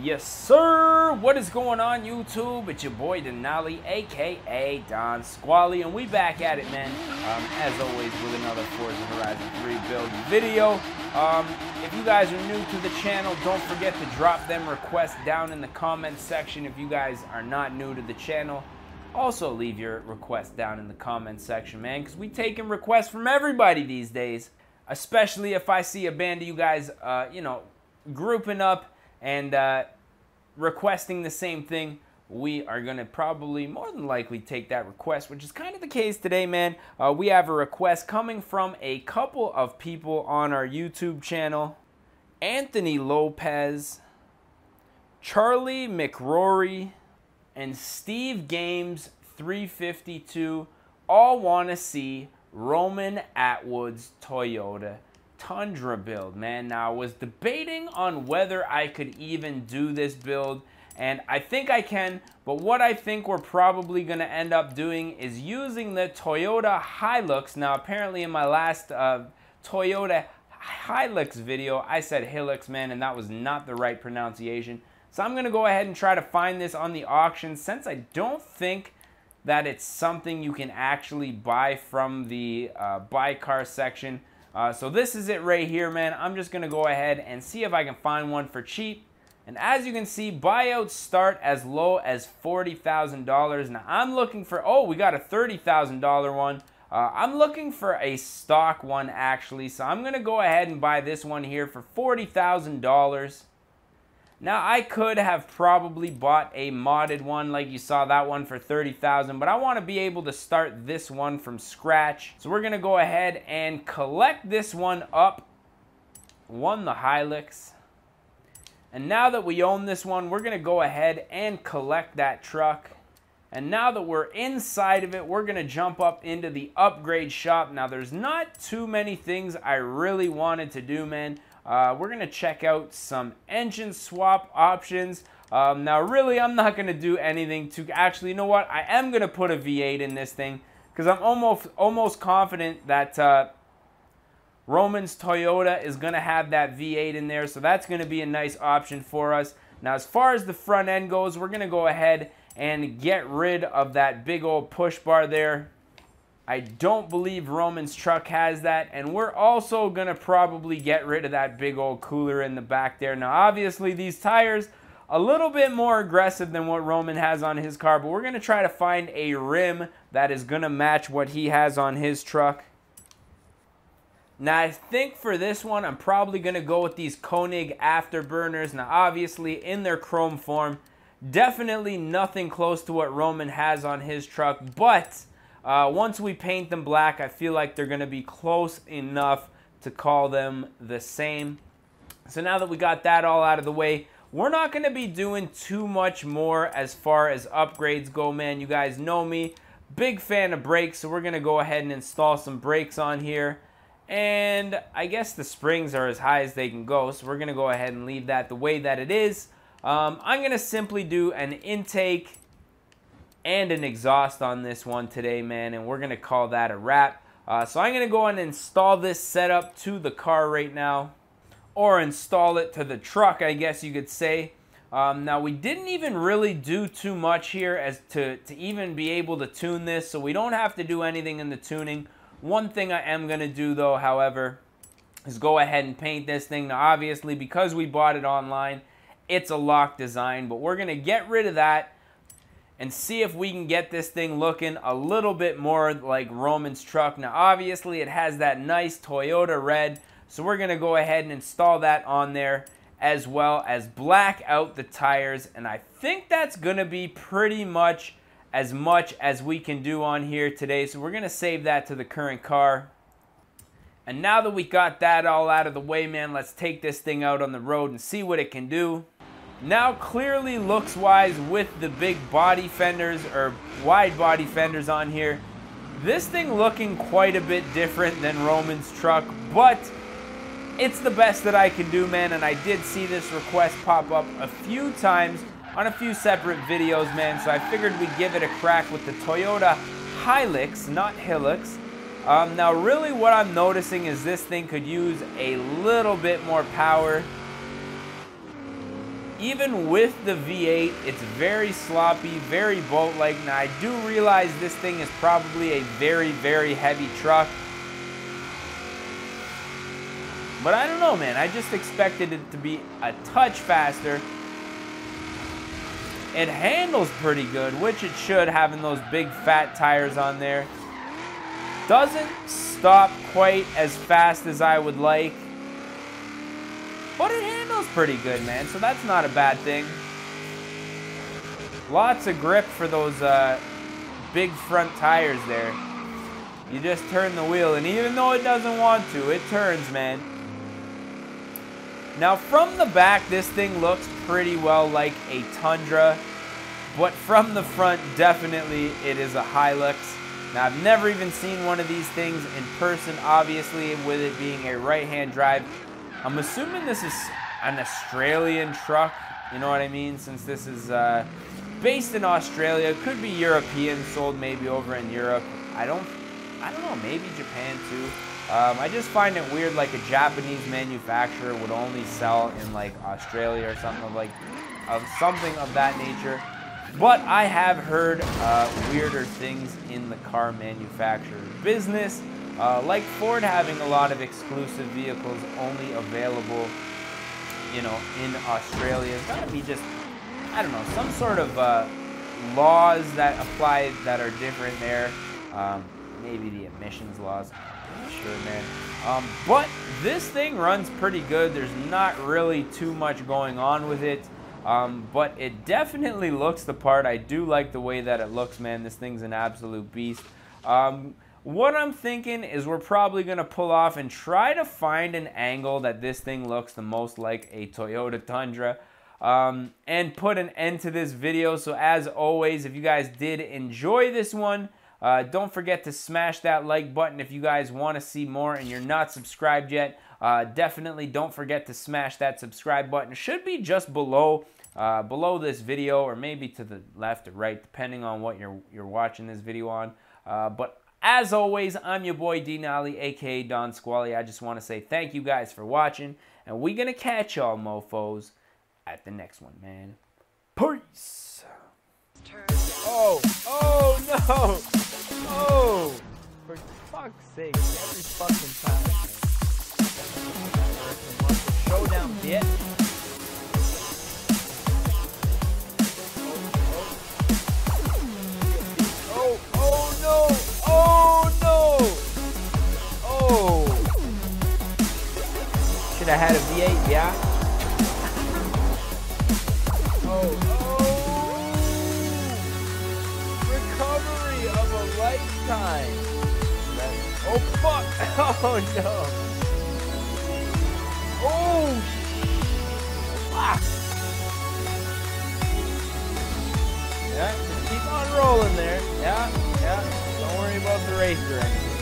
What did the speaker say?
Yes, sir. What is going on, YouTube? It's your boy Denali, aka Don Squally, and we back at it, man. As always, with another Forza Horizon 3 build video. If you guys are new to the channel, don't forget to drop them requests down in the comments section. If you guys are not new to the channel, also leave your requests down in the comments section, man, because we taking requests from everybody these days. Especially if I see a band of you guys, grouping up and requesting the same thing, we are going to probably more than likely take that request, which is kind of the case today, man. We have a request coming from a couple of people on our YouTube channel. Anthony Lopez, Charlie McRory, and Steve Games 352 all want to see Roman Atwood's Toyota Tundra build, man. Now, I was debating on whether I could even do this build, and I think I can, but what I think we're probably going to end up doing is using the Toyota Hilux. Now, apparently in my last Toyota Hilux video, I said Hilux, man, and that was not the right pronunciation. So I'm going to go ahead and try to find this on the auction, since I don't think that it's something you can actually buy from the buy car section. So this is it right here, man. I'm just going to go ahead and see if I can find one for cheap. And as you can see, buyouts start as low as $40,000. Now, I'm looking for, oh, we got a $30,000 one. I'm looking for a stock one, actually. So I'm going to go ahead and buy this one here for $40,000. Now, I could have probably bought a modded one, like you saw that one for $30,000, but I want to be able to start this one from scratch. So we're going to go ahead and collect this one up. Won the Hilux. And now that we own this one, we're going to go ahead and collect that truck. And now that we're inside of it, we're going to jump up into the upgrade shop. Now, there's not too many things I really wanted to do, man. We're going to check out some engine swap options. Now, really, I'm not going to do anything to... Actually, you know what? I am going to put a V8 in this thing, because I'm almost confident that Roman's Toyota is going to have that V8 in there, so that's going to be a nice option for us. Now, as far as the front end goes, we're going to go ahead and get rid of that big old push bar there. I don't believe Roman's truck has that, and we're also going to probably get rid of that big old cooler in the back there. Now, obviously, these tires, a little bit more aggressive than what Roman has on his car, but we're going to try to find a rim that is going to match what he has on his truck. Now, I think for this one, I'm probably going to go with these Koenig afterburners. Now, obviously, in their chrome form, definitely nothing close to what Roman has on his truck, but once we paint them black, I feel like they're going to be close enough to call them the same. So now that we got that all out of the way, we're not going to be doing too much more as far as upgrades go, man. You guys know me, big fan of brakes, so we're going to go ahead and install some brakes on here. And I guess the springs are as high as they can go, so we're going to go ahead and leave that the way that it is. I'm going to simply do an intake and an exhaust on this one today, man, and we're going to call that a wrap. So I'm going to go and install this setup to the car right now, or install it to the truck, I guess you could say. Now, we didn't even really do too much here as to even be able to tune this, so we don't have to do anything in the tuning. One thing I am going to do, though, however, is go ahead and paint this thing. Now, obviously, because we bought it online, it's a lock design, but we're going to get rid of that and see if we can get this thing looking a little bit more like Roman's truck. Now, obviously, it has that nice Toyota red, so we're going to go ahead and install that on there, as well as black out the tires. And I think that's going to be pretty much as we can do on here today. So we're going to save that to the current car. And now that we got that all out of the way, man, let's take this thing out on the road and see what it can do. Now, clearly, looks-wise, with the big body fenders, or wide body fenders on here, this thing looking quite a bit different than Roman's truck, but it's the best that I can do, man, and I did see this request pop up a few times on a few separate videos, man, so I figured we'd give it a crack with the Toyota Hilux, not Hilux. Now, really what I'm noticing is this thing could use a little bit more power. even with the V8, it's very sloppy, very boat-like. Now, I do realize this thing is probably a very, very heavy truck. But I don't know, man. I just expected it to be a touch faster. It handles pretty good, which it should, having those big fat tires on there. Doesn't stop quite as fast as I would like. But it handles pretty good, man, so that's not a bad thing. Lots of grip for those big front tires there. You just turn the wheel, and even though it doesn't want to, it turns, man. Now, from the back, this thing looks pretty well like a Tundra, but from the front, definitely it is a Hilux. Now, I've never even seen one of these things in person, obviously, with it being a right-hand drive. I'm assuming this is an Australian truck, you know what I mean, since this is based in Australia. It could be European, sold maybe over in Europe. I don't know, maybe Japan too. I just find it weird, like a Japanese manufacturer would only sell in like Australia or something of that nature. But I have heard weirder things in the car manufacturer business, like Ford having a lot of exclusive vehicles only available, you know, in Australia. It's got to be just, I don't know, some sort of laws that apply that are different there. Maybe the emissions laws. I'm not sure, man. But this thing runs pretty good. There's not really too much going on with it. But it definitely looks the part. I do like the way that it looks, man. This thing's an absolute beast. What I'm thinking is we're probably going to pull off and try to find an angle that this thing looks the most like a Toyota Tundra. And put an end to this video. So as always, if you guys did enjoy this one, don't forget to smash that like button if you guys want to see more and you're not subscribed yet. Definitely don't forget to smash that subscribe button. It should be just below this video, or maybe to the left or right, depending on what you're watching this video on. But as always, I'm your boy D-Nolly, aka Don Squally. I just want to say thank you guys for watching, and we're gonna catch y'all mofos at the next one, man. Peace. Oh no! Oh, for fuck's sake, every fucking time. Showdown, bitch. Oh no! Oh no! Oh! Should have had a V8, yeah? Recovery of a lifetime. Oh fuck! Oh no! Oh! Fuck! Yeah, just keep on rolling there. Yeah. Don't worry about the race or anything.